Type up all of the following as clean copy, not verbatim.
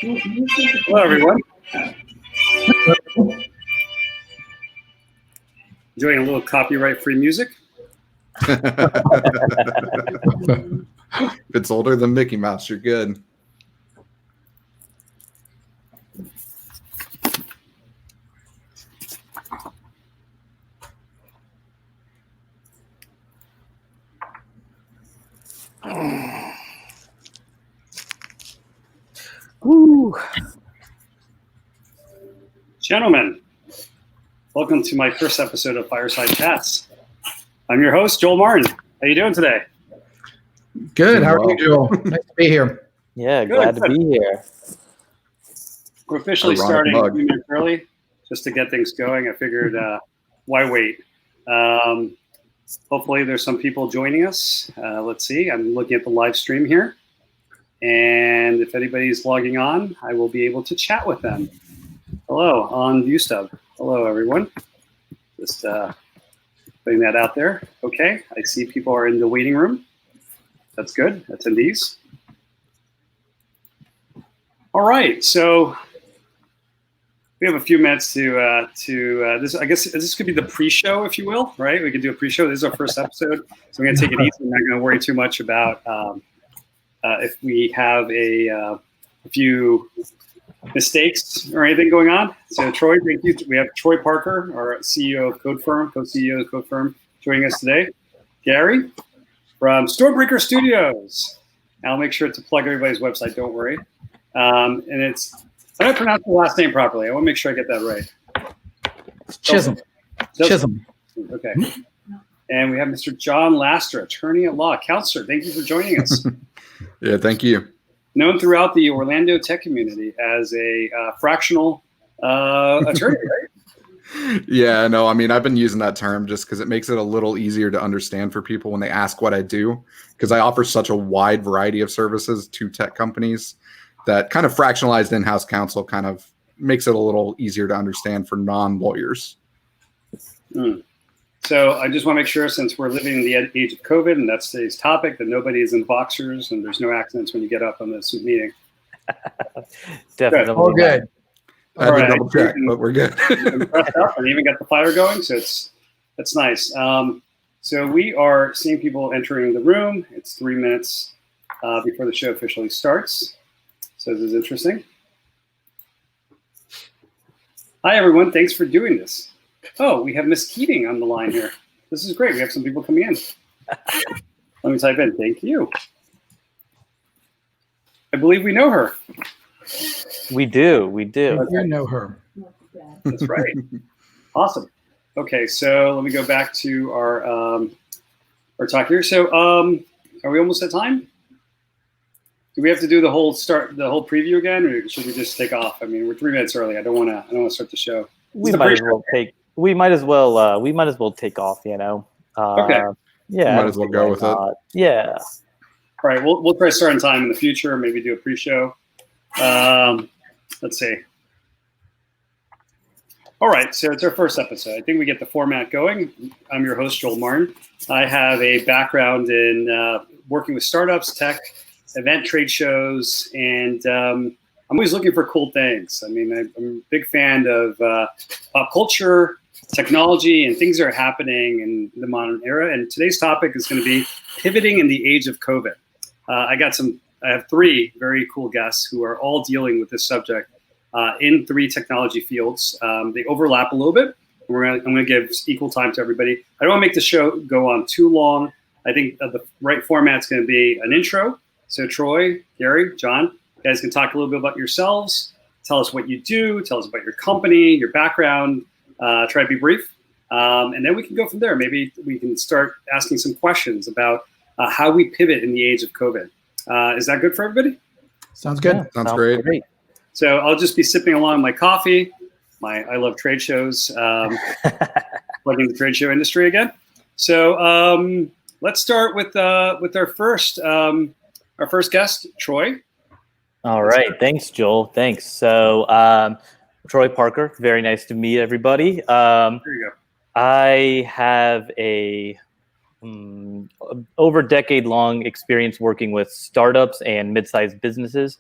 Hello, everyone. Enjoying a little copyright-free music. If it's older than Mickey Mouse, you're good. Woo. Gentlemen, welcome to my first episode of Fireside Chats. I'm your host, Joel Martin. How you doing today? Good. How are you, Joel? Nice to be here. Yeah, glad to be here. We're officially starting a few minutes early just to get things going. I figured, why wait? Hopefully there's some people joining us. Let's see. I'm looking at the live stream here. And if anybody's logging on, I will be able to chat with them. Hello on ViewStub. Hello, everyone. Just putting that out there. Okay, I see people are in the waiting room. That's good. Attendees. All right, so we have a few minutes to this. I guess this could be the pre-show, if you will, right? We could do a pre-show. This is our first episode, so I'm going to take it easy. I'm not going to worry too much about if we have a few mistakes or anything going on. So Troy, thank you. We have Troy Parker, our CEO of CodeFirm, co-CEO of CodeFirm, joining us today. Gary from Stormbreaker Studios. I'll make sure to plug everybody's website, don't worry. And it's, I don't pronounce the last name properly. I want to make sure I get that right. Chisholm. Chisholm. Okay. And we have Mr. John Laster, attorney at law, counselor. Thank you for joining us. Yeah, thank you. Known throughout the Orlando tech community as a fractional attorney, right? Yeah, no, I mean, I've been using that term just because it makes it a little easier to understand for people when they ask what I do, because I offer such a wide variety of services to tech companies that kind of fractionalized in-house counsel kind of makes it a little easier to understand for non-lawyers. So I just want to make sure, since we're living in the age of COVID, and that's today's topic, that nobody is in boxers and there's no accidents when you get up on this meeting. Definitely. All good. I had to double check, but we're good. Pressed up and even got the fire going, so that's nice. So we are seeing people entering the room. It's 3 minutes before the show officially starts. So this is interesting. Hi, everyone. Thanks for doing this. Oh, we have Miss Keating on the line here. This is great. We have some people coming in. Let me type in. Thank you. I believe we know her. We do. We do. Okay. You know her. That's right. Awesome. Okay, so let me go back to our talk here. So are we almost at time? Do we have to do the whole preview again, or should we just take off? I mean, we're 3 minutes early. I don't want to start the show. We might as well take off, you know. Okay. Yeah. Might as well go with it. Yeah. All right. We'll try to start on time in the future. Maybe do a pre-show. Let's see. All right. So it's our first episode. I think we get the format going. I'm your host, Joel Martin. I have a background in working with startups, tech, event trade shows, and I'm always looking for cool things. I mean, I'm a big fan of pop culture, technology, and things that are happening in the modern era. And today's topic is going to be pivoting in the age of COVID. I have three very cool guests who are all dealing with this subject in three technology fields. They overlap a little bit. I'm going to give equal time to everybody. I don't want to make the show go on too long. I think the right format is going to be an intro. So Troy, Gary, John, you guys can talk a little bit about yourselves. Tell us what you do. Tell us about your company, your background. Try to be brief. And then we can go from there. Maybe we can start asking some questions about how we pivot in the age of COVID. Is that good for everybody? Sounds good. Yeah, sounds great. So I'll just be sipping along my coffee. I love trade shows. Plugging the trade show industry again. So let's start with our first guest, Troy. All right. Thanks, Joel. Thanks. So Troy Parker. Very nice to meet everybody. There you go. I have a over decade-long experience working with startups and mid-sized businesses,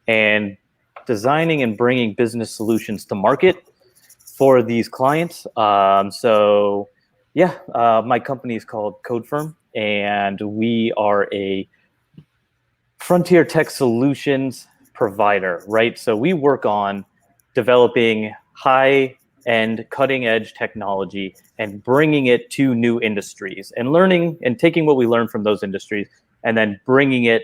and designing and bringing business solutions to market for these clients. My company is called CodeFirm, and we are a frontier tech solutions provider, right? So we work on developing high-end, cutting-edge technology and bringing it to new industries and learning and taking what we learn from those industries and then bringing it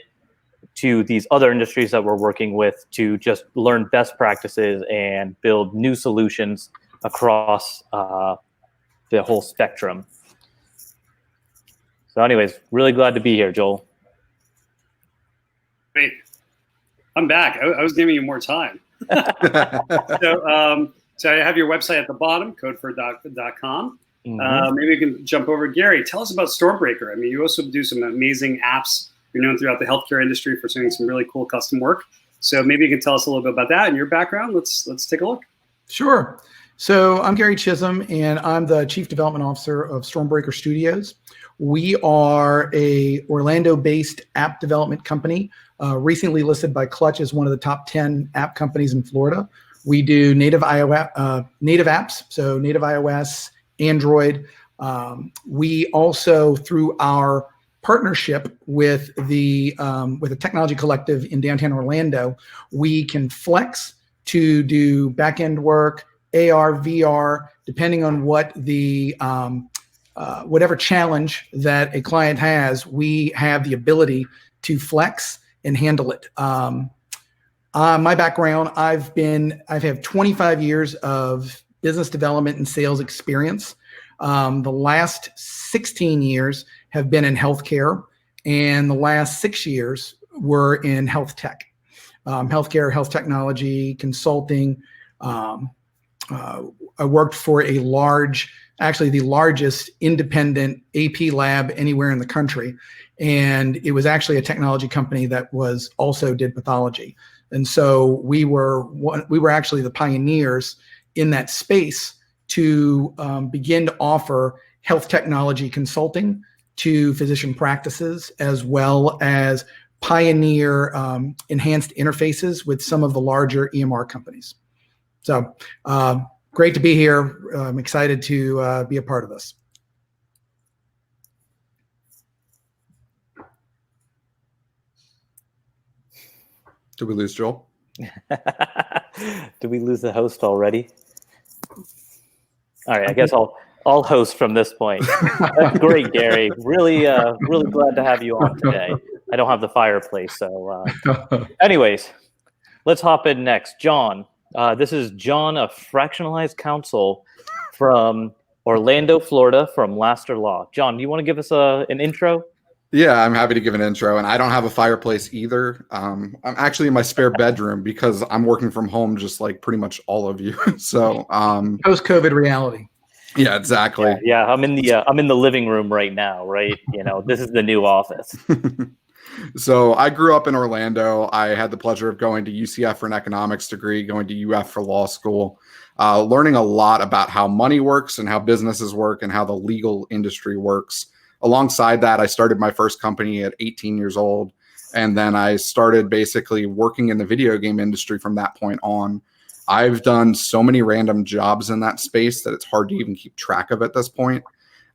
to these other industries that we're working with to just learn best practices and build new solutions across the whole spectrum. So anyways, really glad to be here, Joel. Great. I'm back. I was giving you more time. So I have your website at the bottom, codefirm.com. Maybe we can jump over. Gary, tell us about Stormbreaker. I mean, you also do some amazing apps. You're known throughout the healthcare industry for doing some really cool custom work. So maybe you can tell us a little bit about that and your background. Let's take a look. Sure. So I'm Gary Chisholm, and I'm the Chief Development Officer of Stormbreaker Studios. We are a Orlando-based app development company, recently listed by Clutch as one of the top 10 app companies in Florida. We do native apps, so native iOS, Android. We also, through our partnership with a technology collective in downtown Orlando, we can flex to do back-end work, AR, VR, depending on what the whatever challenge that a client has, we have the ability to flex and handle it. My background, I've had 25 years of business development and sales experience. The last 16 years have been in healthcare, and the last 6 years were in health tech, healthcare, health technology, consulting. I worked for the largest independent AP lab anywhere in the country. And it was actually a technology company that also did pathology. And so we were actually the pioneers in that space to begin to offer health technology consulting to physician practices, as well as pioneer enhanced interfaces with some of the larger EMR companies. So great to be here. I'm excited to be a part of this. Did we lose Joel? Did we lose the host already? All right, I guess I'll host from this point. That's great, Gary. Really glad to have you on today. I don't have the fireplace, so anyways, let's hop in next. John. This is John, a fractionalized counsel from Orlando, Florida, from Laster Law. John, do you want to give us an intro? Yeah, I'm happy to give an intro, and I don't have a fireplace either. I'm actually in my spare bedroom because I'm working from home, just like pretty much all of you. So post-COVID reality. Yeah, exactly. Yeah, I'm in the living room right now. Right, this is the new office. So I grew up in Orlando. I had the pleasure of going to UCF for an economics degree, going to UF for law school, learning a lot about how money works and how businesses work and how the legal industry works. Alongside that, I started my first company at 18 years old. And then I started basically working in the video game industry from that point on. I've done so many random jobs in that space that it's hard to even keep track of at this point.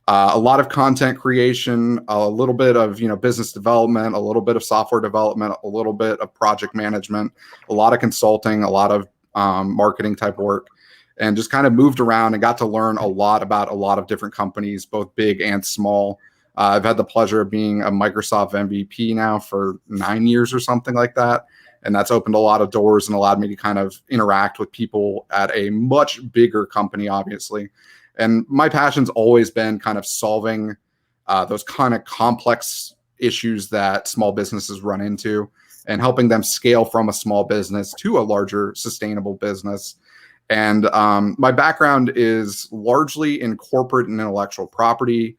A lot of content creation, a little bit of business development, a little bit of software development, a little bit of project management, a lot of consulting, a lot of marketing type work, and just kind of moved around and got to learn a lot about a lot of different companies, both big and small. I've had the pleasure of being a Microsoft MVP now for 9 years or something like that. And that's opened a lot of doors and allowed me to kind of interact with people at a much bigger company, obviously. And my passion's always been kind of solving those kind of complex issues that small businesses run into and helping them scale from a small business to a larger sustainable business. And my background is largely in corporate and intellectual property.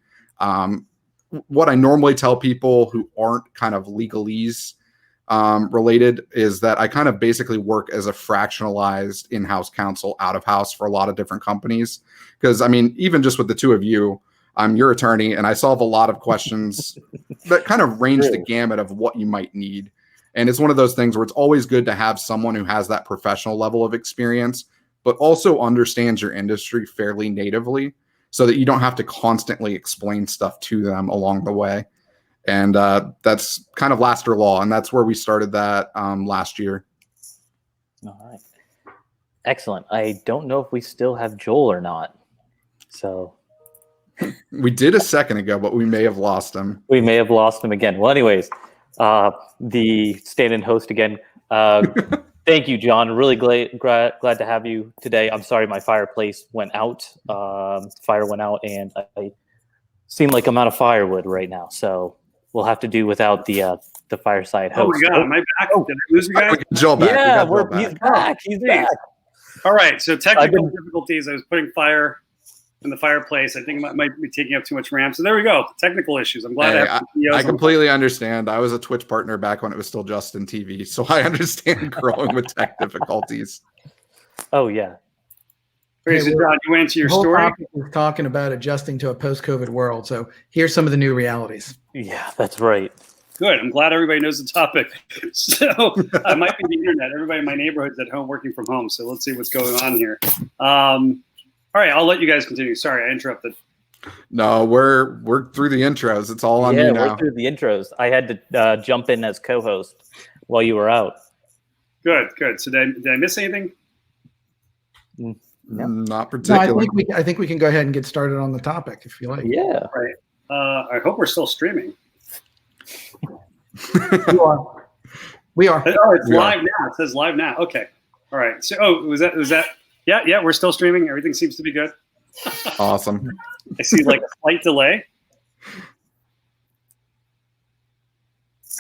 What I normally tell people who aren't kind of legalese related is that I kind of basically work as a fractionalized in-house counsel out of house for a lot of different companies. Because I mean, even just with the two of you, I'm your attorney and I solve a lot of questions that kind of range the gamut of what you might need. And it's one of those things where it's always good to have someone who has that professional level of experience, but also understands your industry fairly natively so that you don't have to constantly explain stuff to them along the way. And that's kind of Laster Law. And that's where we started that last year. All right. Excellent. I don't know if we still have Joel or not. So we did a second ago, but we may have lost him. We may have lost him again. Well, anyways, the stand-in host again. Thank you, John. Really glad to have you today. I'm sorry my fireplace went out. Fire went out, and I seem like I'm out of firewood right now. So we'll have to do without the Fireside host. Oh my God, am I back? Did I lose you guys? Joel back. Yeah, he's back. He's back. All right, so technical difficulties. I was putting fire in the fireplace. I think it might be taking up too much RAM. So there we go. Technical issues. I'm glad I completely understand. I was a Twitch partner back when it was still Justin TV, so I understand growing with tech difficulties. Oh yeah. Okay, so John, you went to your story. We're talking about adjusting to a post-COVID world. So here's some of the new realities. Yeah, that's right. Good. I'm glad everybody knows the topic. So it might be the internet. Everybody in my neighborhood's at home working from home. So let's see what's going on here. All right, I'll let you guys continue. Sorry, I interrupted. No, we're through the intros. It's all on you now. We're through the intros. I had to jump in as co-host while you were out. Good. So did I miss anything? No. Not particularly. No, I think we can go ahead and get started on the topic if you like. Yeah. Right. I hope we're still streaming. We are. Oh, it's live now. It says live now. Okay. All right. So, was that? Yeah, we're still streaming. Everything seems to be good. Awesome. I see like a slight delay.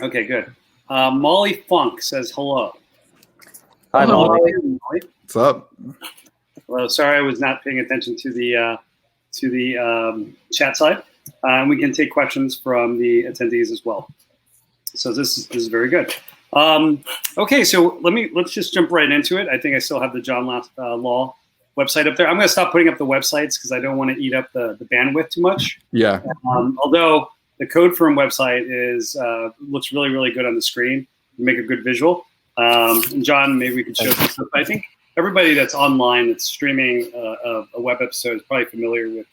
Okay, good. Molly Funk says hello. Hi, Molly. What's up? Hello. Sorry, I was not paying attention to the chat side. We can take questions from the attendees as well. So this is very good. Okay, so let's just jump right into it. I think I still have the John Law website up there. I'm going to stop putting up the websites because I don't want to eat up the bandwidth too much. Yeah. Although the CodeFirm website looks really, really good on the screen. You make a good visual. And John, maybe we can show this up. I think everybody that's online that's streaming a web episode is probably familiar with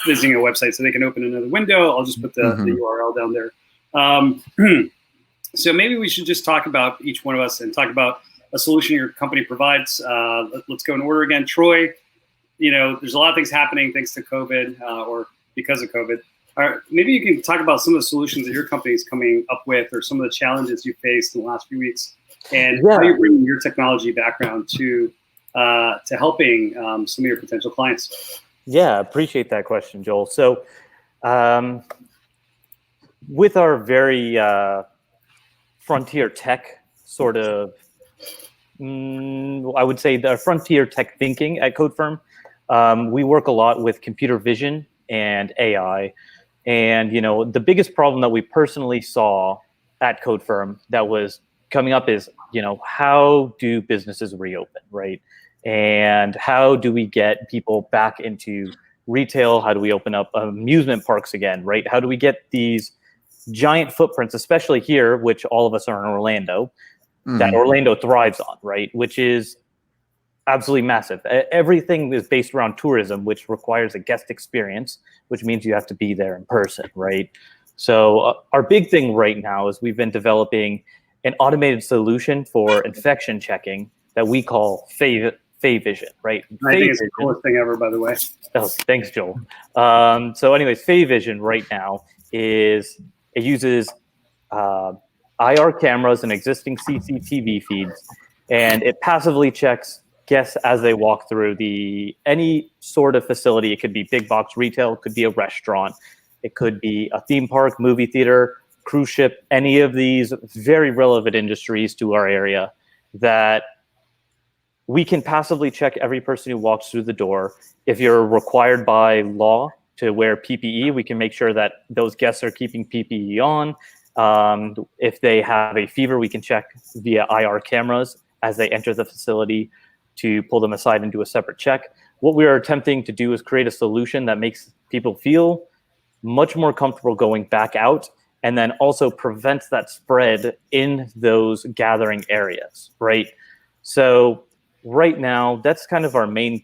visiting a website, so they can open another window. I'll just put the URL down there. So maybe we should just talk about each one of us and talk about a solution your company provides. Let's go in order again. Troy, there's a lot of things happening thanks to COVID or because of COVID. Maybe you can talk about some of the solutions that your company is coming up with or some of the challenges you faced in the last few weeks and how you're bringing your technology background to helping some of your potential clients. Yeah, appreciate that question, Joel. So with our very frontier tech sort of, I would say the frontier tech thinking at CodeFirm, we work a lot with computer vision and AI. And, the biggest problem that we personally saw at CodeFirm that was coming up is, how do businesses reopen, right? And how do we get people back into retail? How do we open up amusement parks again, right? How do we get these giant footprints, especially here, which all of us are in Orlando, that Orlando thrives on, right? Which is absolutely massive. Everything is based around tourism, which requires a guest experience, which means you have to be there in person, right? So our big thing right now is we've been developing an automated solution for infection checking that we call Vision, right? I think it's the coolest thing ever, by the way. Oh, thanks, Joel. So anyways, Vision right now it uses IR cameras and existing CCTV feeds, and it passively checks guests as they walk through any sort of facility. It could be big box retail, it could be a restaurant, it could be a theme park, movie theater, cruise ship, any of these very relevant industries to our area that we can passively check every person who walks through the door. If you're required by law to wear PPE, we can make sure that those guests are keeping PPE on. If they have a fever, we can check via IR cameras as they enter the facility to pull them aside and do a separate check. What we are attempting to do is create a solution that makes people feel much more comfortable going back out and then also prevents that spread in those gathering areas, right? So right now, that's kind of our main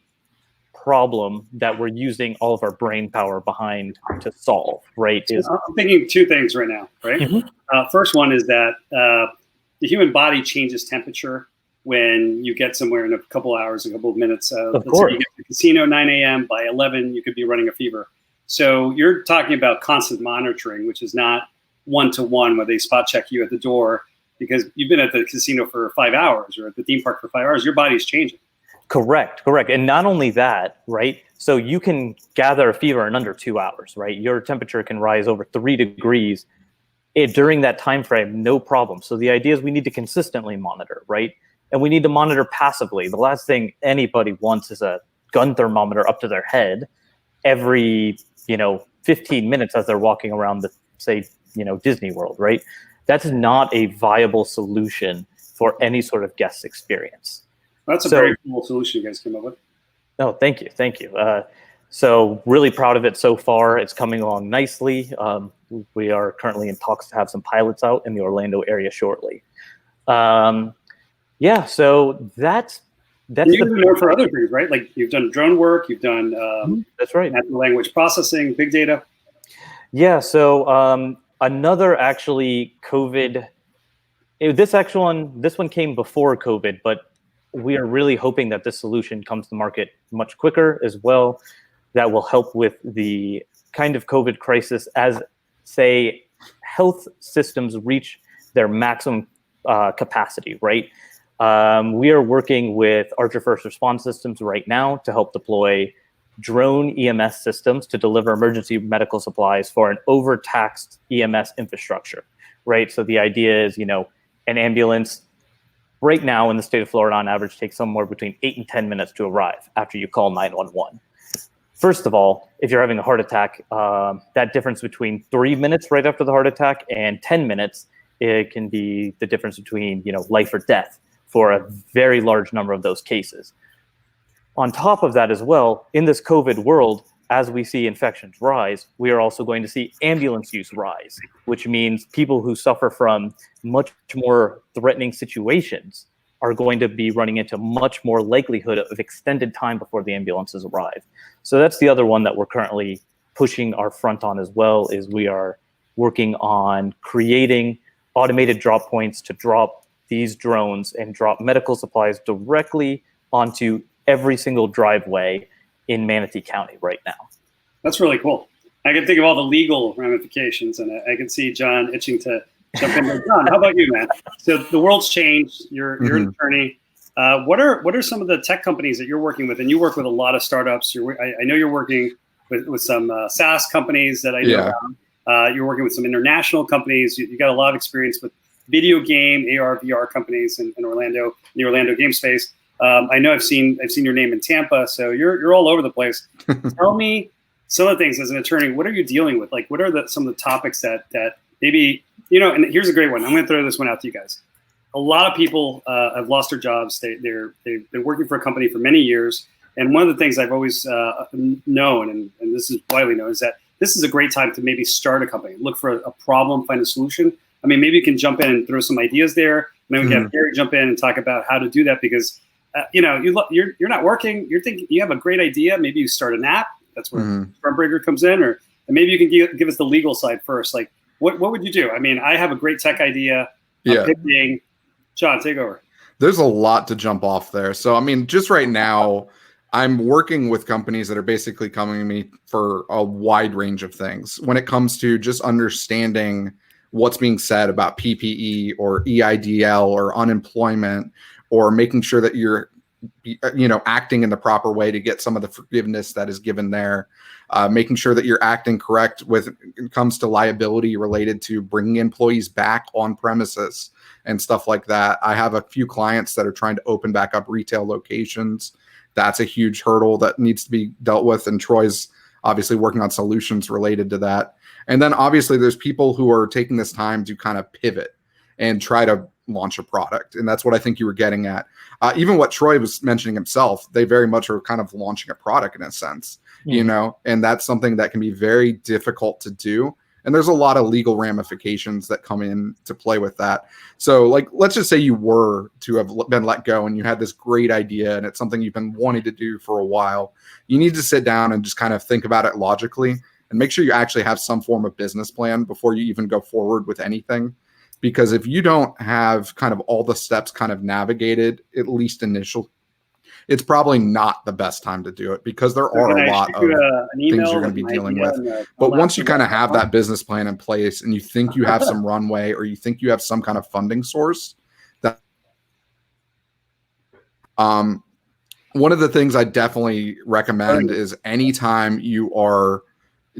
problem that we're using all of our brain power behind to solve, right? I'm thinking two things right now, right? First one is that the human body changes temperature when you get somewhere in a couple hours, a couple of minutes. Let's say you get to the casino 9 a.m. by 11, you could be running a fever. So you're talking about constant monitoring, which is not one-to-one where they spot check you at the door because you've been at the casino for 5 hours or at the theme park for 5 hours. Your body's changing. Correct. And not only that, right? So you can gather a fever in under 2 hours, right? Your temperature can rise over 3 degrees during that time frame, no problem. So the idea is we need to consistently monitor, right? And we need to monitor passively. The last thing anybody wants is a gun thermometer up to their head every, 15 minutes as they're walking around the, say, Disney World, right? That's not a viable solution for any sort of guest experience. That's a very cool solution you guys came up with. Oh, thank you. So really proud of it so far. It's coming along nicely. We are currently in talks to have some pilots out in the Orlando area shortly. So that's you can know for other things, right? Like you've done drone work, you've done that's right, natural language processing, big data. Yeah. So another actually COVID. This one came before COVID, but we are really hoping that this solution comes to market much quicker as well. That will help with the kind of COVID crisis as, say, health systems reach their maximum capacity, right? We are working with Archer First Response Systems right now to help deploy drone EMS systems to deliver emergency medical supplies for an overtaxed EMS infrastructure, right? So the idea is, an ambulance right now in the state of Florida on average takes somewhere between 8 and 10 minutes to arrive after you call 911. First of all, if you're having a heart attack, that difference between 3 minutes right after the heart attack and 10 minutes, it can be the difference between, life or death for a very large number of those cases. On top of that as well, in this COVID world, as we see infections rise, we are also going to see ambulance use rise, which means people who suffer from much more threatening situations are going to be running into much more likelihood of extended time before the ambulances arrive. So that's the other one that we're currently pushing our front on as well, is we are working on creating automated drop points to drop these drones and drop medical supplies directly onto every single driveway in Manatee County right now. That's really cool. I can think of all the legal ramifications, and I can see John itching to jump in there. John, how about you, man? So the world's changed. You're an attorney. What are some of the tech companies that you're working with? And you work with a lot of startups. I know you're working with some SaaS companies that I know about. You're working with some international companies. You got a lot of experience with video game, AR, VR companies in Orlando, the Orlando game space. I know I've seen your name in Tampa, so you're all over the place. Tell me some of the things as an attorney. What are you dealing with? Like, what are some of the topics that maybe And here's a great one. I'm going to throw this one out to you guys. A lot of people have lost their jobs. They've been working for a company for many years, and one of the things I've always known, and this is widely known, is that this is a great time to maybe start a company, look for a problem, find a solution. I mean, maybe you can jump in and throw some ideas there. And then we can have Gary jump in and talk about how to do that, because you're not working. You're thinking you have a great idea. Maybe you start an app. That's where Stormbreaker comes in, and maybe you can give us the legal side first. Like, what would you do? I mean, I have a great tech idea. John, take over. There's a lot to jump off there. So, I mean, just right now, I'm working with companies that are basically coming to me for a wide range of things when it comes to just understanding what's being said about PPE or EIDL or unemployment, or making sure that you're, acting in the proper way to get some of the forgiveness that is given there, making sure that you're acting correct when it comes to liability related to bringing employees back on premises and stuff like that. I have a few clients that are trying to open back up retail locations. That's a huge hurdle that needs to be dealt with, and Troy's obviously working on solutions related to that. And then obviously there's people who are taking this time to kind of pivot and try to launch a product. And that's what I think you were getting at. Even what Troy was mentioning himself, they very much are kind of launching a product in a sense, and that's something that can be very difficult to do And there's a lot of legal ramifications that come in to play with that. So like, let's just say you were to have been let go and you had this great idea and it's something you've been wanting to do for a while. You need to sit down and just kind of think about it logically and make sure you actually have some form of business plan before you even go forward with anything. Because if you don't have kind of all the steps kind of navigated, at least initial, it's probably not the best time to do it because there are a lot of things you're going to be dealing with. But once you kind of have that business plan in place and you think you have some runway or you think you have some kind of funding source, that one of the things I definitely recommend is anytime you are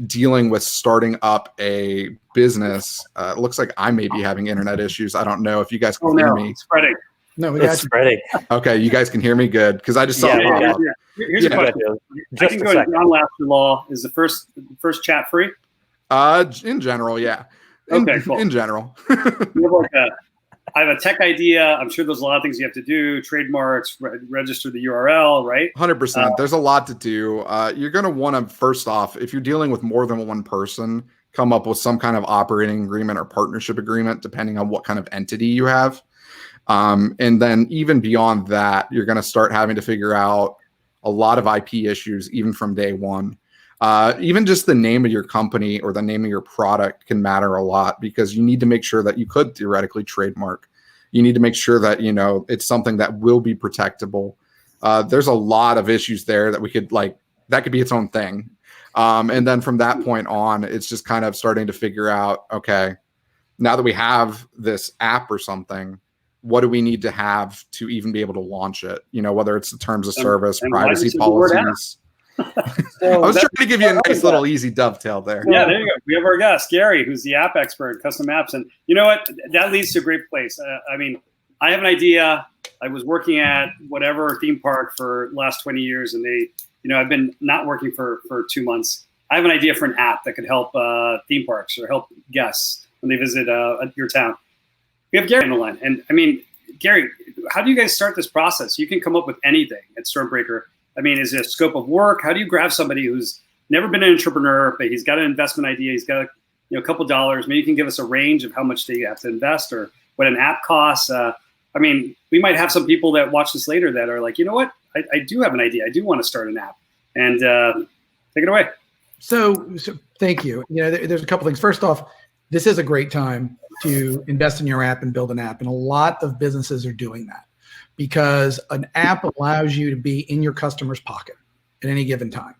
dealing with starting up a business, it looks like I may be having internet issues. I don't know if you guys can hear me. It's spreading. No, we got It's spreading. Okay, you guys can hear me good because I just saw it pop up. Here's a question. I can go to John Lasseter Law. Is the first chat free? In general, yeah. Okay, cool. In general. I have a tech idea. I'm sure there's a lot of things you have to do. Trademarks, register the URL, right? 100%. There's a lot to do. You're going to want to, first off, if you're dealing with more than one person, come up with some kind of operating agreement or partnership agreement, depending on what kind of entity you have. And then even beyond that, you're going to start having to figure out a lot of IP issues, even from day one. Even just the name of your company or the name of your product can matter a lot because you need to make sure that you could theoretically trademark. You need to make sure that, you know, it's something that will be protectable. There's a lot of issues there that we could that could be its own thing. And then from that point on, it's just kind of starting to figure out, okay, now that we have this app or something, what do we need to have to even be able to launch it? You know, whether it's the terms of service, privacy policies. I was trying to give you a nice little easy dovetail there. Yeah, there you go. We have our guest, Gary, who's the app expert in custom apps. And you know what? That leads to a great place. I mean, I have an idea. I was working at whatever theme park for the last 20 years, and I've been not working for 2 months. I have an idea for an app that could help theme parks or help guests when they visit your town. We have Gary on the line. And I mean, Gary, how do you guys start this process? You can come up with anything at Stormbreaker. I mean, is it a scope of work? How do you grab somebody who's never been an entrepreneur, but he's got an investment idea, he's got a couple dollars, maybe you can give us a range of how much they have to invest or what an app costs. I mean, we might have some people that watch this later that are like, you know what, I do have an idea. I do want to start an app. And take it away. So thank you. You know, there's a couple things. First off, this is a great time to invest in your app and build an app. And a lot of businesses are doing that because an app allows you to be in your customer's pocket at any given time.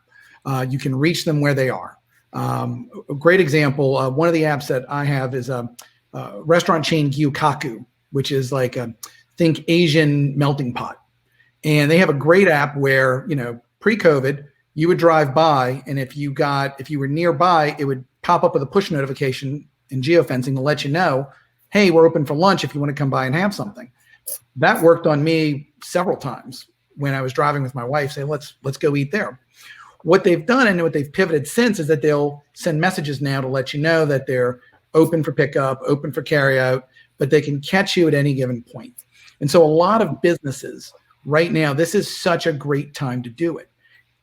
You can reach them where they are. A great example, one of the apps that I have is a restaurant chain Gyukaku, which is like think Asian melting pot. And they have a great app where, you know, pre-COVID, you would drive by, and if you were nearby, it would pop up with a push notification in geofencing to let you know, hey, we're open for lunch if you want to come by and have something. That worked on me several times when I was driving with my wife, saying, let's go eat there. What they've done and what they've pivoted since is that they'll send messages now to let you know that they're open for pickup, open for carryout, but they can catch you at any given point. And so a lot of businesses right now, this is such a great time to do it.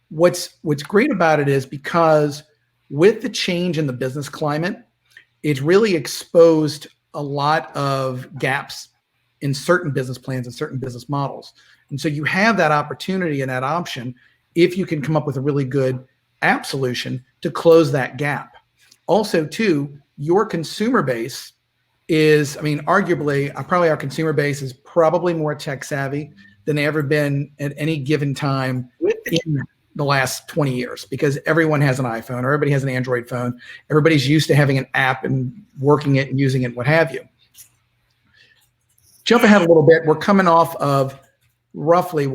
What's great about it is because with the change in the business climate, it's really exposed a lot of gaps in certain business plans and certain business models. And so you have that opportunity and that option if you can come up with a really good app solution to close that gap. Also, too, your consumer base is, I mean, arguably, probably our consumer base is probably more tech savvy than they ever been at any given time in the last 20 years because everyone has an iPhone, or everybody has an Android phone. Everybody's used to having an app and working it and using it, what have you. Jump ahead a little bit. We're coming off of roughly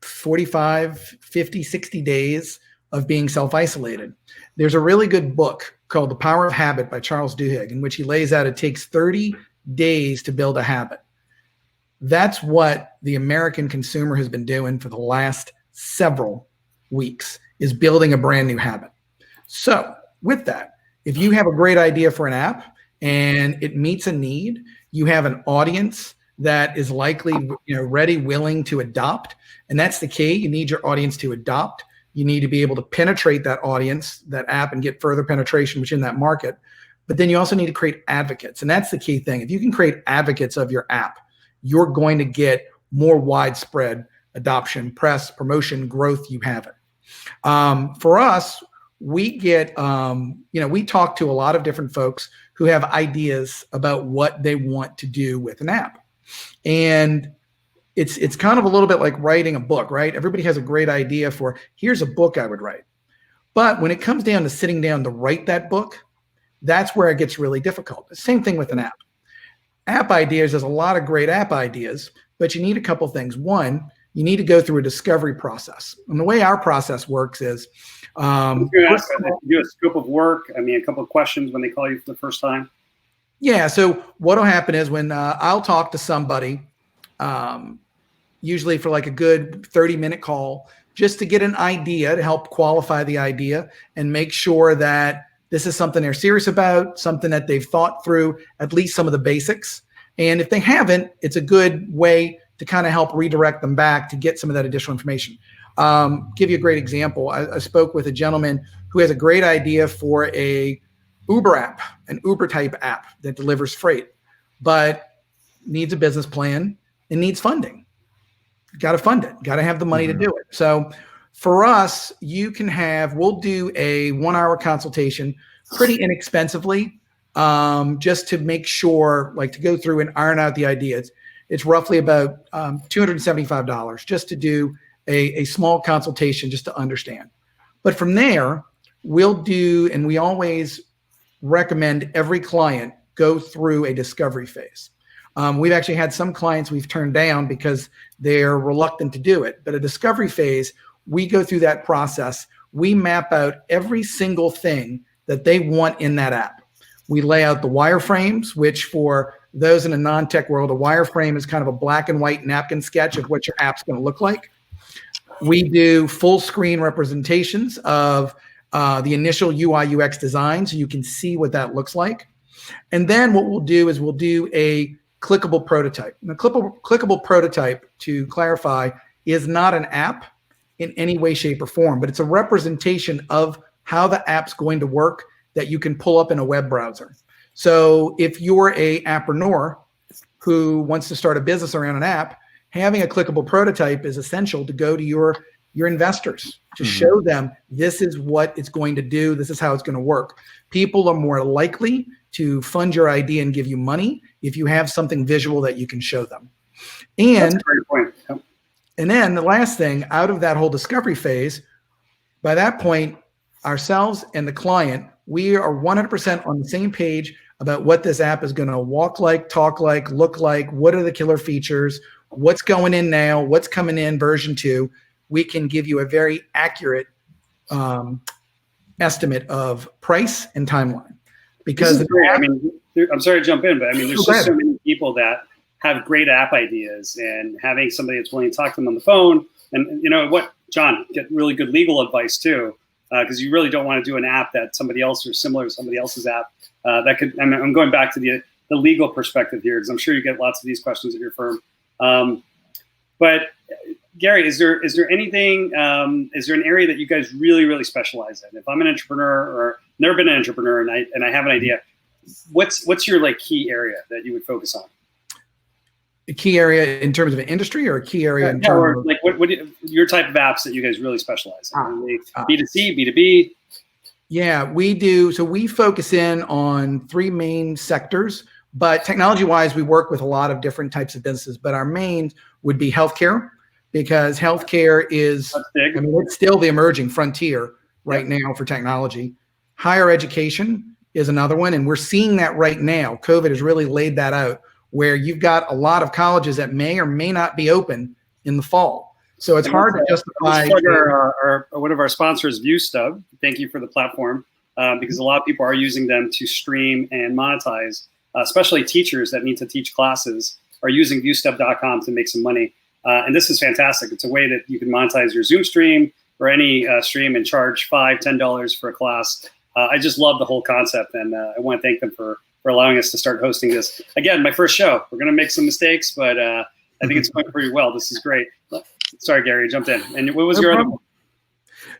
45, 50, 60 days of being self-isolated. There's a really good book called The Power of Habit by Charles Duhigg, in which he lays out it takes 30 days to build a habit. That's what the American consumer has been doing for the last several weeks, is building a brand new habit. So with that, if you have a great idea for an app and it meets a need, you have an audience that is likely, ready, willing to adopt. And that's the key. You need your audience to adopt. You need to be able to penetrate that audience, that app, and get further penetration within that market. but then you also need to create advocates. And that's the key thing. If you can create advocates of your app, you're going to get more widespread adoption, press, promotion, growth. You have it. For us, we get, we talk to a lot of different folks who have ideas about what they want to do with an app. And it's kind of a little bit like writing a book, right? Everybody has a great idea for, here's a book I would write. But when it comes down to sitting down to write that book, that's where it gets really difficult. The same thing with an app. App ideas, there's a lot of great app ideas, but you need a couple things. One, you need to go through a discovery process. And the way our process works is, do a scope of work. I mean, a couple of questions when they call you for the first time. Yeah. So what'll happen is when I'll talk to somebody, usually for like a good 30-minute call, just to get an idea to help qualify the idea and make sure that this is something they're serious about, something that they've thought through, at least some of the basics. And if they haven't, it's a good way to kind of help redirect them back to get some of that additional information. Give you a great example. I spoke with a gentleman who has a great idea for a Uber app, an Uber type app that delivers freight, but needs a business plan and needs funding. Got to fund it. Got to have the money to do it. So for us, we'll do a 1-hour consultation pretty inexpensively, just to make sure, like to go through and iron out the ideas. It's roughly about $275 just to do a small consultation just to understand. But from there, we'll do, and we always recommend every client go through a discovery phase. We've actually had some clients we've turned down because they're reluctant to do it. But a discovery phase, we go through that process. We map out every single thing that they want in that app. We lay out the wireframes, which for those in a non-tech world, a wireframe is kind of a black and white napkin sketch of what your app's going to look like. We do full screen representations of the initial UI UX design so you can see what that looks like. And then what we'll do is we'll do a clickable prototype. And the clickable prototype, to clarify, is not an app in any way, shape, or form, but it's a representation of how the app's going to work that you can pull up in a web browser. So if you're a appreneur who wants to start a business around an app, having a clickable prototype is essential to go to your investors, to show them this is what it's going to do, this is how it's going to work. People are more likely to fund your idea and give you money if you have something visual that you can show them. And that's a great point. Yep. And then the last thing out of that whole discovery phase, by that point, ourselves and the client, we are 100% on the same page about what this app is going to walk like, talk like, look like, what are the killer features, what's going in now, what's coming in version 2. We can give you a very accurate estimate of price and timeline. Because I mean, I'm sorry to jump in, but I mean, there's just so many people that have great app ideas, and having somebody that's willing to talk to them on the phone, and you know what, John, get really good legal advice too, because you really don't want to do an app that somebody else or similar to somebody else's app that could. I mean, I'm going back to the legal perspective here because I'm sure you get lots of these questions at your firm. But Gary, is there anything? Is there an area that you guys really specialize in? If I'm an entrepreneur or never been an entrepreneur and I have an idea, what's your like key area that you would focus on? A key area in terms of an industry, or a key area in terms of like what your type of apps that you guys really specialize in? B2C, B2B? Yeah, we do. So we focus in on 3 main sectors, but technology-wise, we work with a lot of different types of businesses. But our main would be healthcare, because healthcare is, I mean, it's still the emerging frontier right now for technology. Higher education is another one, and we're seeing that right now. COVID has really laid that out, where you've got a lot of colleges that may or may not be open in the fall. So it's hard to justify. One of our sponsors, ViewStub. Thank you for the platform, because a lot of people are using them to stream and monetize, especially teachers that need to teach classes are using viewstub.com to make some money. And this is fantastic. It's a way that you can monetize your Zoom stream or any stream and charge $5, $10 for a class. I just love the whole concept, and I want to thank them for allowing us to start hosting this. Again, my first show. We're going to make some mistakes, but I think it's going pretty well. This is great. Sorry, Gary, jumped in. And what was your other one?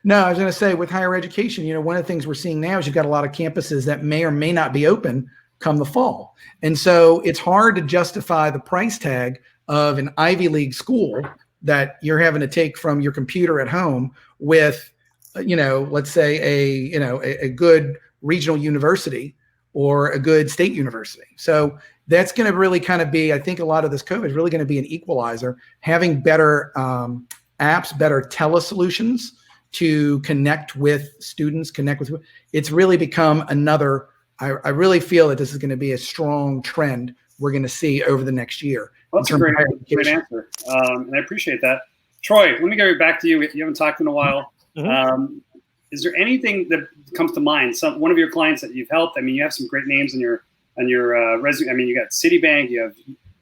No, I was going to say with higher education, one of the things we're seeing now is you've got a lot of campuses that may or may not be open come the fall. And so it's hard to justify the price tag of an Ivy League school that you're having to take from your computer at home with, let's say a good regional university or a good state university. So that's going to really kind of be, I think a lot of this COVID is really going to be an equalizer, having better apps, better telesolutions to connect with students, it's really become another, I really feel that this is going to be a strong trend we're going to see over the next year. Well, that's a great answer. And I appreciate that. Troy, let me go back to you. You haven't talked in a while. Mm-hmm. Is there anything that comes to mind? One of your clients that you've helped? I mean, you have some great names on your resume. I mean, you got Citibank,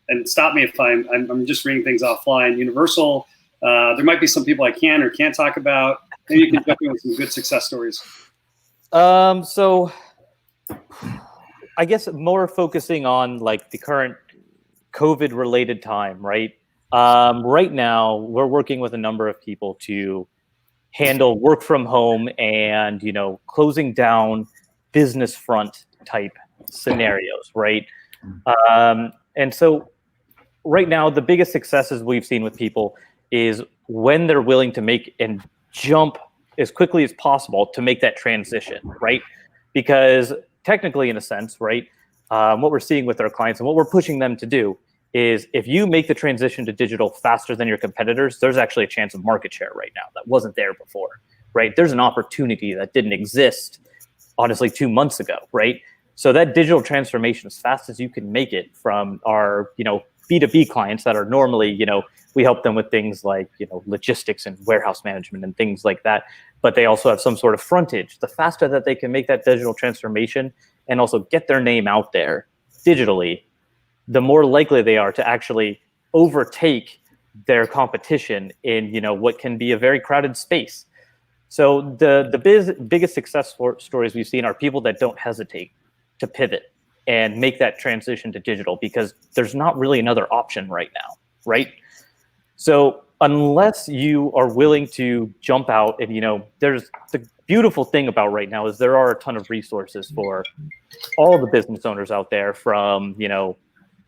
and stop me if I'm just reading things offline, Universal. There might be some people I can or can't talk about. Maybe you can jump in with some good success stories. So I guess more focusing on like the current COVID related time, right? Right now we're working with a number of people to handle work from home and, closing down business front type scenarios, right? And so right now, the biggest successes we've seen with people is when they're willing to make and jump as quickly as possible to make that transition, right? Because technically, in a sense, right, what we're seeing with our clients and what we're pushing them to do is if you make the transition to digital faster than your competitors, there's actually a chance of market share right now that wasn't there before, right? There's an opportunity that didn't exist, honestly, 2 months ago, right? So that digital transformation, as fast as you can make it from our, B2B clients that are normally, we help them with things like, logistics and warehouse management and things like that. But they also have some sort of frontage. The faster that they can make that digital transformation and also get their name out there digitally, the more likely they are to actually overtake their competition in, what can be a very crowded space. So the biggest success stories we've seen are people that don't hesitate to pivot and make that transition to digital because there's not really another option right now, right? So unless you are willing to jump out and, there's the beautiful thing about right now is there are a ton of resources for all the business owners out there from,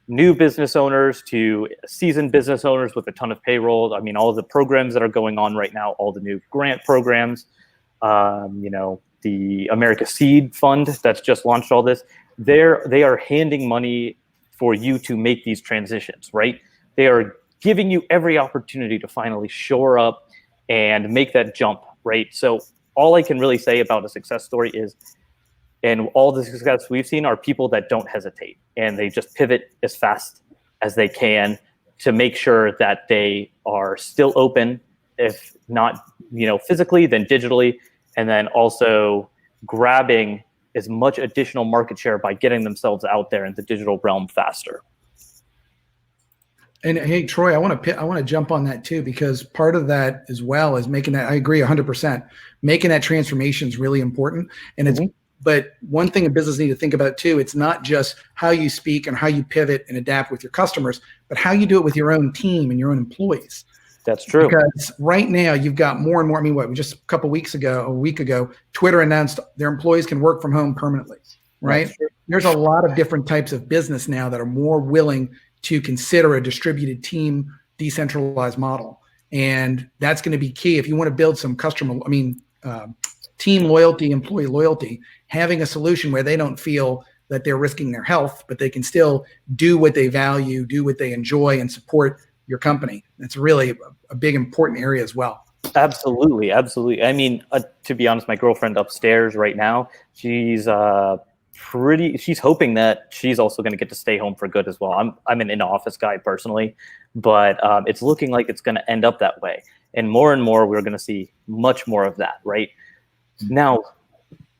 new business owners to seasoned business owners with a ton of payroll. I mean, all of the programs that are going on right now, all the new grant programs, the America Seed Fund that's just launched all this, they are handing money for you to make these transitions, right? They are giving you every opportunity to finally shore up and make that jump, right? So all I can really say about a success story is, and all the success we've seen are people that don't hesitate and they just pivot as fast as they can to make sure that they are still open, if not, physically, then digitally, and then also grabbing as much additional market share by getting themselves out there in the digital realm faster. And hey, Troy, I want to jump on that too, because part of that as well is making that, I agree 100%, making that transformation is really important. And it's, but one thing a business needs to think about too, it's not just how you speak and how you pivot and adapt with your customers, but how you do it with your own team and your own employees. That's true. Because right now you've got more and more, I mean, just a week ago, Twitter announced their employees can work from home permanently, right? There's a lot of different types of business now that are more willing to consider a distributed team, decentralized model. And that's going to be key. If you want to build some team loyalty, employee loyalty, having a solution where they don't feel that they're risking their health, but they can still do what they value, do what they enjoy, and support your company. That's really a big, important area as well. Absolutely. Absolutely. I mean, to be honest, my girlfriend upstairs right now, she's hoping that she's also going to get to stay home for good as well. I'm an in-office guy personally, but it's looking like it's going to end up that way. And more we're going to see much more of that, right? Now,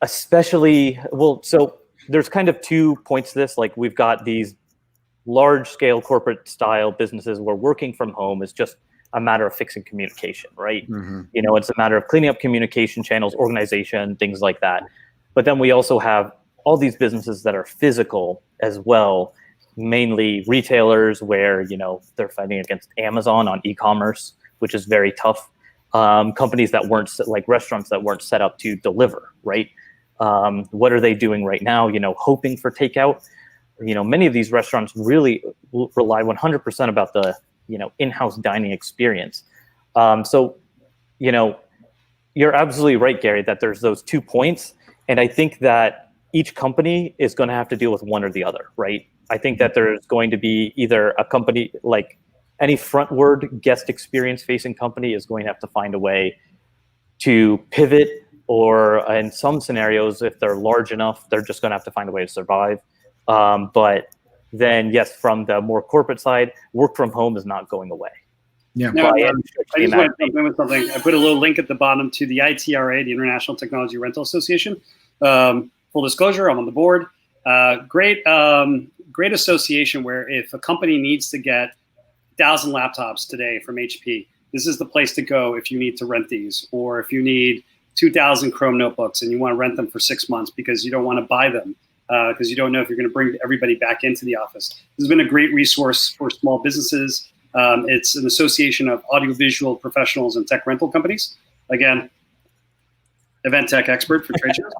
especially, so there's kind of 2 points to this. Like we've got these large scale corporate style businesses where working from home is just a matter of fixing communication, right? Mm-hmm. It's a matter of cleaning up communication channels, organization, things like that. But then we also have all these businesses that are physical as well, mainly retailers where, they're fighting against Amazon on e-commerce, which is very tough. companies that weren't like restaurants that weren't set up to deliver, right? What are they doing right now? Hoping for takeout. Many of these restaurants really rely 100% about the in-house dining experience. So you're absolutely right, Gary, that there's those 2 points, and I think that each company is going to have to deal with one or the other, right? I think that there's going to be either a company, like any frontward guest experience facing company is going to have to find a way to pivot, or in some scenarios, if they're large enough, they're just going to have to find a way to survive. But then, yes, from the more corporate side, work from home is not going away. Yeah. No, I just want to jump in with something. I put a little link at the bottom to the ITRA, the International Technology Rental Association. Full disclosure, I'm on the board. Great association where if a company needs to get 1,000 laptops today from HP, this is the place to go if you need to rent these, or if you need 2,000 Chrome notebooks and you want to rent them for 6 months because you don't want to buy them because you don't know if you're going to bring everybody back into the office. This has been a great resource for small businesses. It's an association of audiovisual professionals and tech rental companies. Again, event tech expert for trade shows.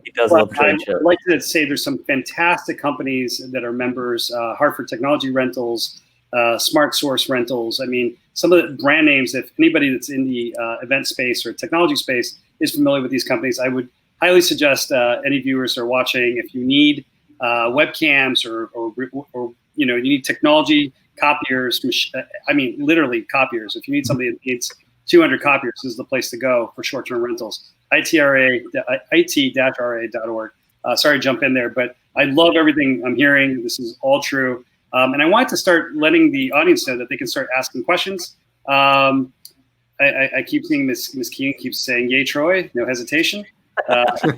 He does love trade shows. I'd like to say there's some fantastic companies that are members, Hartford Technology Rentals, Smart Source Rentals. I mean, some of the brand names, if anybody that's in the event space or technology space is familiar with these companies, I would highly suggest any viewers who are watching, if you need webcams or you need technology, copiers, literally copiers. If you need somebody that needs 200 copiers, this is the place to go for short-term rentals. IT-RA.org. Sorry to jump in there, but I love everything I'm hearing. This is all true. And I want to start letting the audience know that they can start asking questions. I keep seeing Miss Keene keeps saying, "Yay, Troy!" No hesitation. Hello from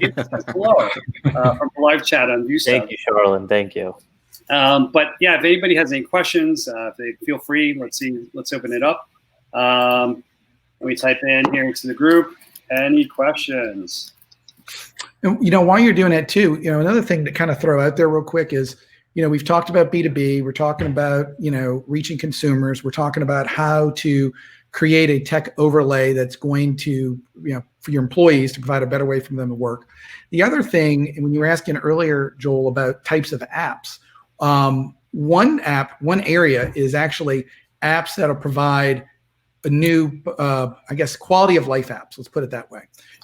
the live chat on ViewStub. Thank you, Charlene. Thank you. But yeah, if anybody has any questions, if they feel free. Let's open it up. Let me type in here into the group. Any questions? And, while you're doing that too, another thing to kind of throw out there real quick is, we've talked about B2B. We're talking about, reaching consumers. We're talking about how to create a tech overlay that's going to, for your employees to provide a better way for them to work. The other thing, and when you were asking earlier, Joel, about types of apps, one area is actually apps that'll provide a new, quality of life apps. Let's put it that way.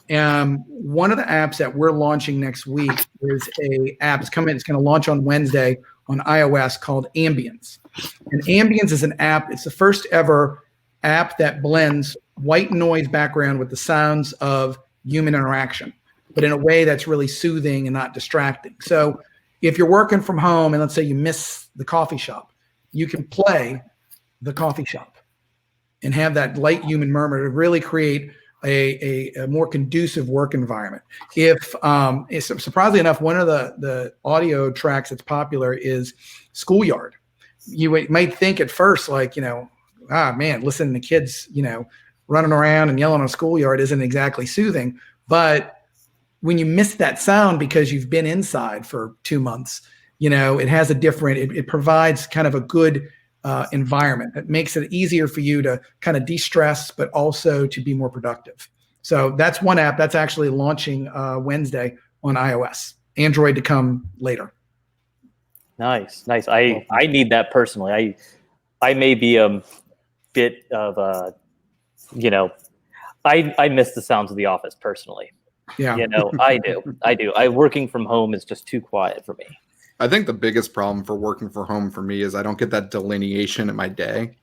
One of the apps that we're launching next week is a app. It's going to launch on Wednesday on iOS called Ambience. And Ambience is an app. It's the first ever app that blends white noise background with the sounds of human interaction, but in a way that's really soothing and not distracting. So if you're working from home and let's say you miss the coffee shop, you can play the coffee shop and have that light human murmur to really create a more conducive work environment. If surprisingly enough, one of the audio tracks that's popular is Schoolyard. You might think at first like, listening to kids, running around and yelling on a schoolyard isn't exactly soothing. But when you miss that sound because you've been inside for 2 months, it has it provides kind of a good environment that makes it easier for you to kind of de-stress, but also to be more productive. So that's one app that's actually launching Wednesday on iOS. Android to come later. Nice. I need that personally. I may be a bit of I miss the sounds of the office personally. Yeah. I do. Working from home is just too quiet for me. I think the biggest problem for working from home for me is I don't get that delineation in my day.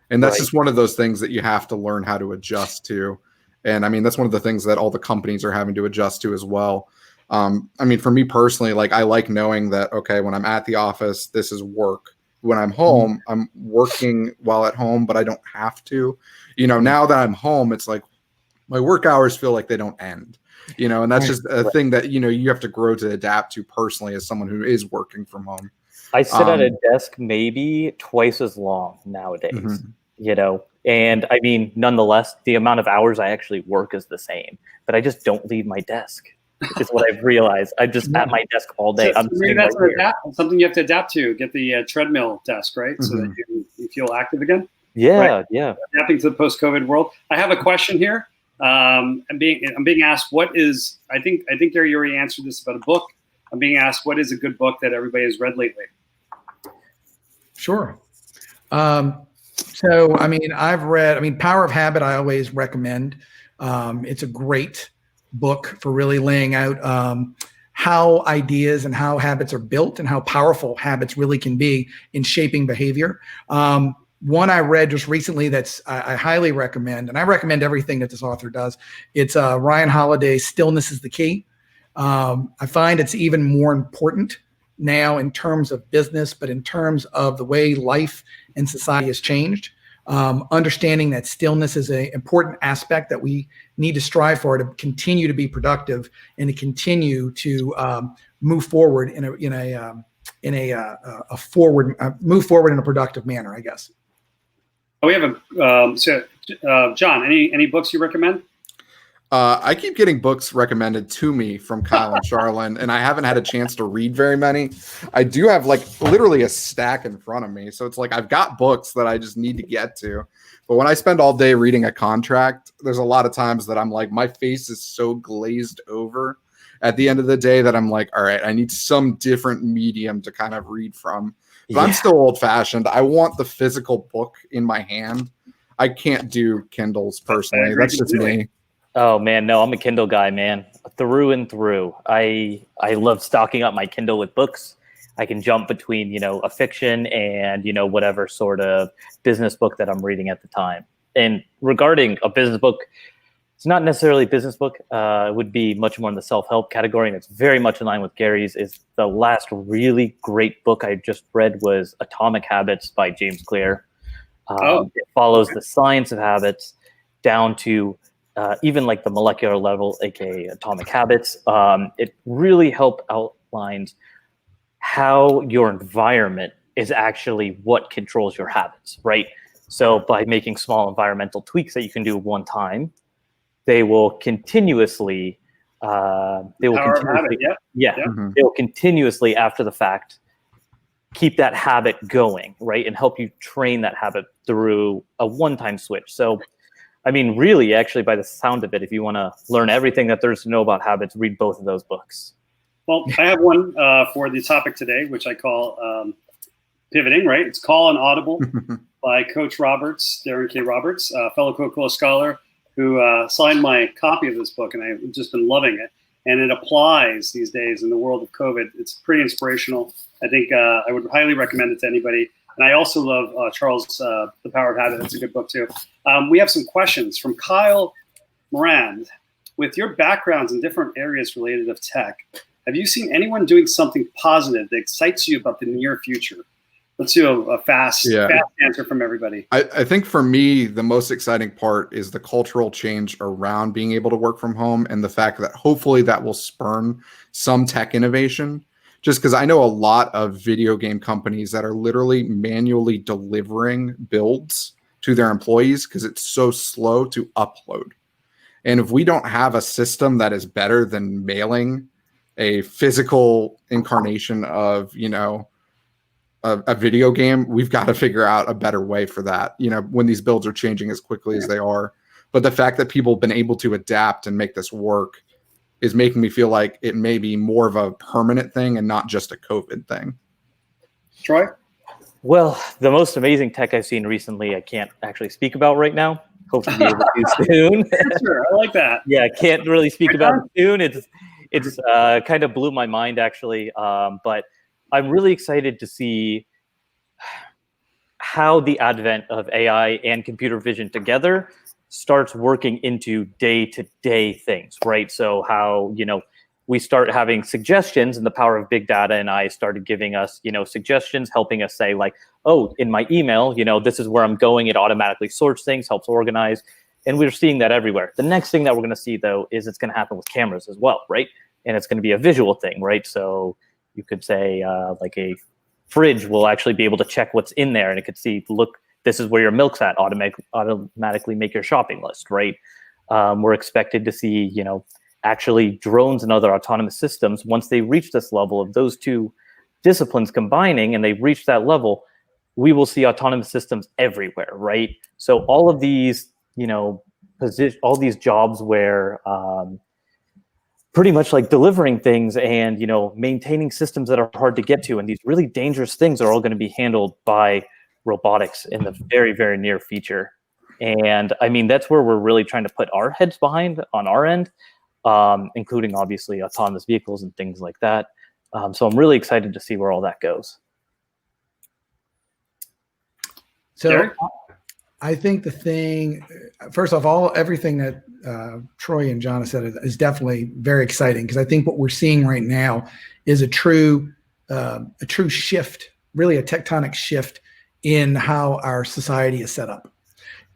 And that's just one of those things that you have to learn how to adjust to. And I mean, that's one of the things that all the companies are having to adjust to as well. For me personally, I like knowing that, okay, when I'm at the office, this is work. When I'm home, I'm working while at home, but I don't have to. Now that I'm home, it's like my work hours feel like they don't end. And that's just a thing that, you have to grow to adapt to personally as someone who is working from home. I sit at a desk maybe twice as long nowadays, and I mean, nonetheless, the amount of hours I actually work is the same, but I just don't leave my desk. Is what I've realized. I'm just at my desk all day. So maybe that's something you have to adapt to. Get the treadmill desk, right? So that you feel active again. Yeah, right? yeah. Adapting to the post-COVID world. I have a question here. I'm being asked what is, I think Gary, you already answered this about a book. I'm being asked what is a good book that everybody has read lately? Sure. So, I mean, Power of Habit, I always recommend. It's a great book for really laying out how ideas and how habits are built and how powerful habits really can be in shaping behavior. One I read just recently that's I highly recommend, and I recommend everything that this author does. It's Ryan Holiday's Stillness Is the Key. I find it's even more important now in terms of business, but in terms of the way life and society has changed. Understanding that stillness is an important aspect that we need to strive for to continue to be productive and to continue to move forward in a productive manner, I guess. We have John, any books you recommend? I keep getting books recommended to me from Kyle and Charlene, and I haven't had a chance to read very many. I do have like literally a stack in front of me. So it's like I've got books that I just need to get to. But when I spend all day reading a contract, there's a lot of times that I'm like, my face is so glazed over at the end of the day that I'm like, all right, I need some different medium to kind of read from. But I'm still old fashioned. I want the physical book in my hand. I can't do Kindles personally. That's just me. Oh man, no, I'm a Kindle guy, man, through and through. I love stocking up my Kindle with books. I can jump between, a fiction and, whatever sort of business book that I'm reading at the time. And regarding a business book, it's not necessarily a business book. It would be much more in the self-help category, and it's very much in line with Gary's. Is the last really great book I just read was Atomic Habits by James Clear. It follows the science of habits down to even like the molecular level, aka atomic habits. It really outlines how your environment is actually what controls your habits, right? So by making small environmental tweaks that you can do one time, they will continuously, they will continuously after the fact keep that habit going, right? And help you train that habit through a one-time switch. So, I mean, really, actually, by the sound of it, if you want to learn everything that there's to know about habits, read both of those books. Well, I have one for the topic today, which I call pivoting, right? It's Call and Audible by Coach Roberts, Darren K. Roberts, fellow Coca-Cola scholar who signed my copy of this book, and I've just been loving it. And it applies these days in the world of COVID. It's pretty inspirational. I think I would highly recommend it to anybody. And I also love Charles, The Power of Habit. That's a good book too. We have some questions from Kyle Morand. With your backgrounds in different areas related to tech, have you seen anyone doing something positive that excites you about the near future? Let's do a fast answer from everybody. I think for me, the most exciting part is the cultural change around being able to work from home and the fact that hopefully that will spurn some tech innovation. Just because I know a lot of video game companies that are literally manually delivering builds to their employees because it's so slow to upload. And if we don't have a system that is better than mailing a physical incarnation of, a video game, we've got to figure out a better way for that, when these builds are changing as quickly as they are. But the fact that people have been able to adapt and make this work is making me feel like it may be more of a permanent thing and not just a COVID thing. Troy? Well, the most amazing tech I've seen recently, I can't actually speak about right now. Hope to be able to soon. Sure, I like that. Yeah, I can't really speak about it soon. It's kind of blew my mind, actually. But I'm really excited to see how the advent of AI and computer vision together starts working into day-to-day things, right? So how, we start having suggestions, and the power of big data and I started giving us, suggestions, helping us say like, oh, in my email, this is where I'm going. It automatically sorts things, helps organize. And we're seeing that everywhere. The next thing that we're going to see, though, is it's going to happen with cameras as well, right? And it's going to be a visual thing, right? So you could say like a fridge will actually be able to check what's in there, and it could see, look, this is where your milk's at, automatically make your shopping list, right? We're expected to see, actually drones and other autonomous systems, once they reach this level of those two disciplines combining and they've reached that level, we will see autonomous systems everywhere, right? So all of these, all these jobs where pretty much like delivering things and, maintaining systems that are hard to get to, and these really dangerous things are all going to be handled by robotics in the very, very near future. And I mean, that's where we're really trying to put our heads behind on our end, including obviously autonomous vehicles and things like that. So I'm really excited to see where all that goes. So Derek? I think the thing, first off, everything that Troy and John have said is definitely very exciting, because I think what we're seeing right now is a true shift, really a tectonic shift in how our society is set up.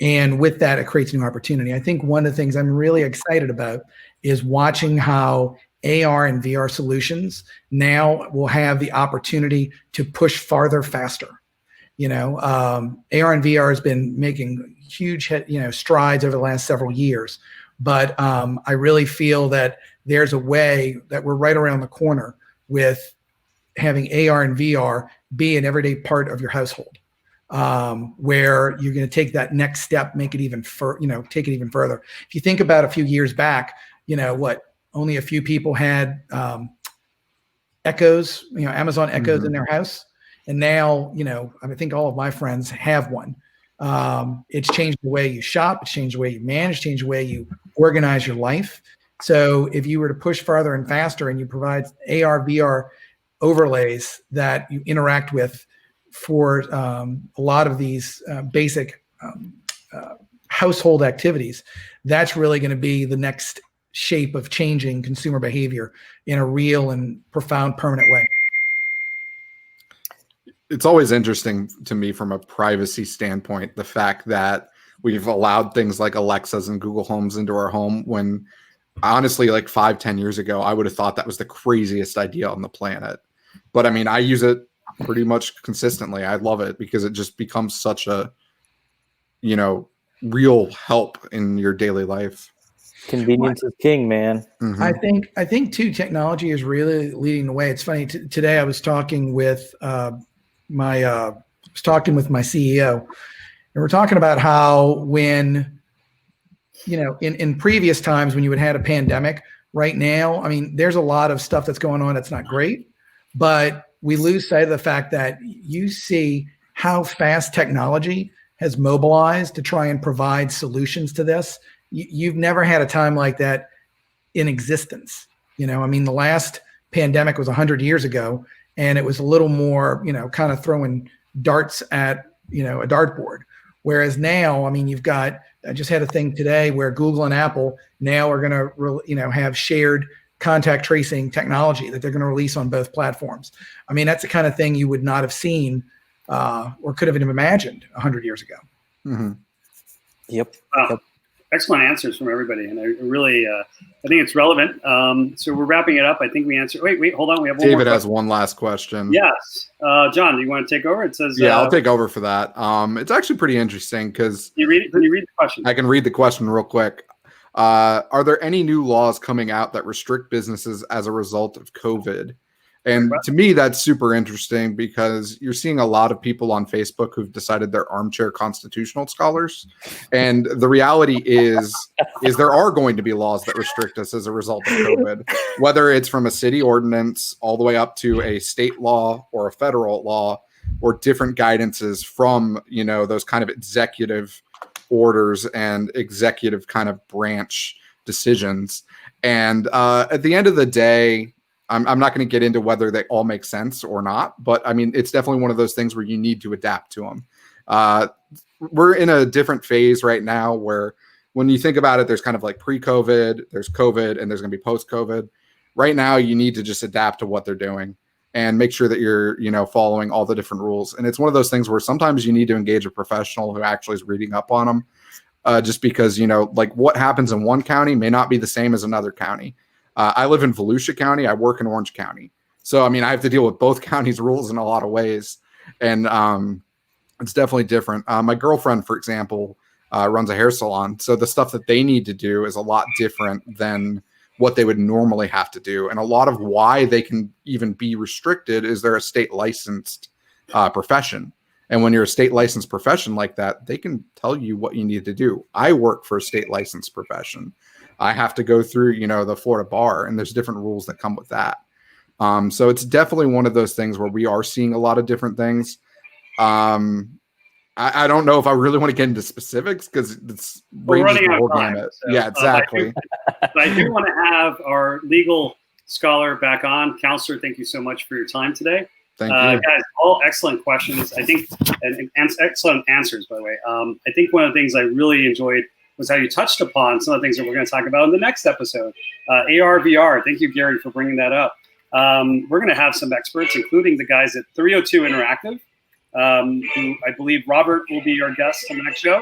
And with that, it creates new opportunity. I think one of the things I'm really excited about is watching how AR and VR solutions now will have the opportunity to push farther, faster. AR and VR has been making huge, strides over the last several years. But I really feel that there's a way that we're right around the corner with having AR and VR be an everyday part of your household, where you're going to take that next step, make it even take it even further. If you think about a few years back, only a few people had Echoes, Amazon Echoes in their house. And now, I think all of my friends have one. It's changed the way you shop. It's changed the way you manage, changed the way you organize your life. So if you were to push farther and faster and you provide AR, VR overlays that you interact with for a lot of these basic household activities, that's really going to be the next shape of changing consumer behavior in a real and profound, permanent way. It's always interesting to me from a privacy standpoint, the fact that we've allowed things like Alexas and Google Homes into our home, when honestly, like 5-10 years ago, I would have thought that was the craziest idea on the planet. But I mean, I use it pretty much consistently. I love it because it just becomes such a, real help in your daily life. Convenience is king, man. Mm-hmm. I think too, technology is really leading the way. It's funny. Today I was talking with my CEO, and we're talking about how when, in previous times when you had a pandemic, right now, I mean, there's a lot of stuff that's going on that's not great, but we lose sight of the fact that you see how fast technology has mobilized to try and provide solutions to this. You've never had a time like that in existence. The last pandemic was 100 years ago, and it was a little more, kind of throwing darts at, a dartboard. Whereas now, I just had a thing today where Google and Apple now are going to, have shared contact tracing technology that they're going to release on both platforms. That's the kind of thing you would not have seen or could have even imagined 100 years ago. Mm-hmm. Yep. Wow. Yep. Excellent answers from everybody, and I really, I think it's relevant. So we're wrapping it up. I think we answered. Wait, hold on. We have one David more has one last question. Yes, John, do you want to take over? It says, yeah, I'll take over for that. It's actually pretty interesting because can you read the question? I can read the question real quick. Are there any new laws coming out that restrict businesses as a result of COVID? And to me, that's super interesting because you're seeing a lot of people on Facebook who've decided they're armchair constitutional scholars. And the reality is there are going to be laws that restrict us as a result of COVID, whether it's from a city ordinance all the way up to a state law or a federal law, or different guidances from, those kind of executive orders and executive kind of branch decisions. And at the end of the day, I'm not going to get into whether they all make sense or not, but it's definitely one of those things where you need to adapt to them. We're in a different phase right now where when you think about it, there's kind of like pre-COVID, there's COVID, and there's going to be post-COVID. Right now, you need to just adapt to what they're doing and make sure that you're, following all the different rules. And it's one of those things where sometimes you need to engage a professional who actually is reading up on them, just because, like what happens in one county may not be the same as another county. I live in Volusia County. I work in Orange County. So, I have to deal with both counties' rules in a lot of ways. And it's definitely different. My girlfriend, for example, runs a hair salon. So the stuff that they need to do is a lot different than what they would normally have to do. And a lot of why they can even be restricted is they're a state licensed profession. And when you're a state licensed profession like that, they can tell you what you need to do. I work for a state licensed profession. I have to go through, you know, the Florida bar, and there's different rules that come with that. So it's definitely one of those things where we are seeing a lot of different things. I don't know if I really want to get into specifics because it's running out of time. So, yeah, exactly. But I do want to have our legal scholar back on. Counselor, thank you so much for your time today. Thank you. Guys, all excellent questions. I think, and excellent answers, by the way. I think one of the things I really enjoyed was how you touched upon some of the things that we're going to talk about in the next episode. AR, VR. Thank you, Gary, for bringing that up. We're going to have some experts, including the guys at 302 Interactive, who I believe Robert will be our guest on the next show.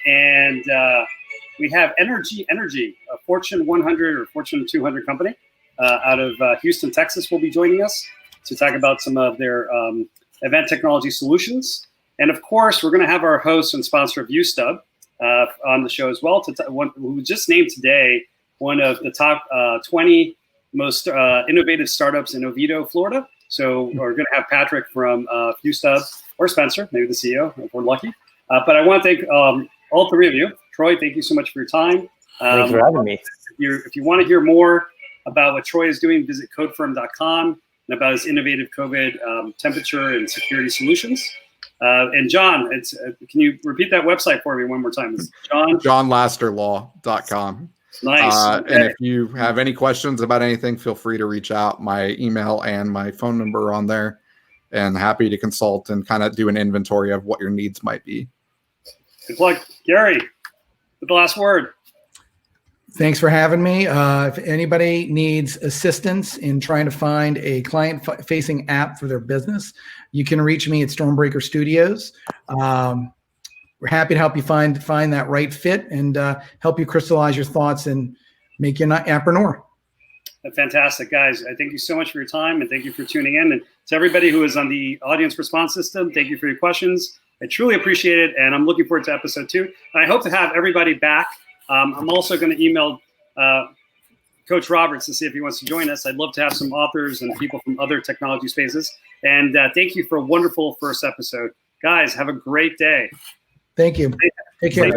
And we have Energy, a Fortune 100 or Fortune 200 company out of Houston, Texas, will be joining us to talk about some of their event technology solutions. And of course, we're going to have our host and sponsor of ViewStub on the show as well, who was just named today one of the top 20 most innovative startups in Oviedo, Florida. So we're going to have Patrick from ViewStub, or Spencer, maybe the CEO, if we're lucky. But I want to thank all three of you. Troy, thank you so much for your time. Thanks for having me. If you want to hear more about what Troy is doing, visit CodeFirm.com and about his innovative COVID temperature and security solutions. And John, can you repeat that website for me one more time? It's JohnLasterLaw.com. Nice. And if you have any questions about anything, feel free to reach out. My email and my phone number are on there, and happy to consult and kind of do an inventory of what your needs might be. Good luck. Gary, with the last word. Thanks for having me. If anybody needs assistance in trying to find a client-facing app for their business, you can reach me at Stormbreaker Studios. We're happy to help you find that right fit and help you crystallize your thoughts and make you an appreneur. Fantastic, guys. I thank you so much for your time, and thank you for tuning in. And to everybody who is on the audience response system, thank you for your questions. I truly appreciate it, and I'm looking forward to episode 2. And I hope to have everybody back. I'm also going to email Coach Roberts to see if he wants to join us. I'd love to have some authors and people from other technology spaces. And thank you for a wonderful first episode. Guys, have a great day. Thank you. Take care.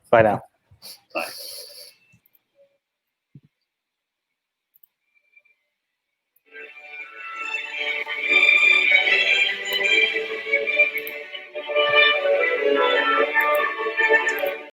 Bye now. Bye.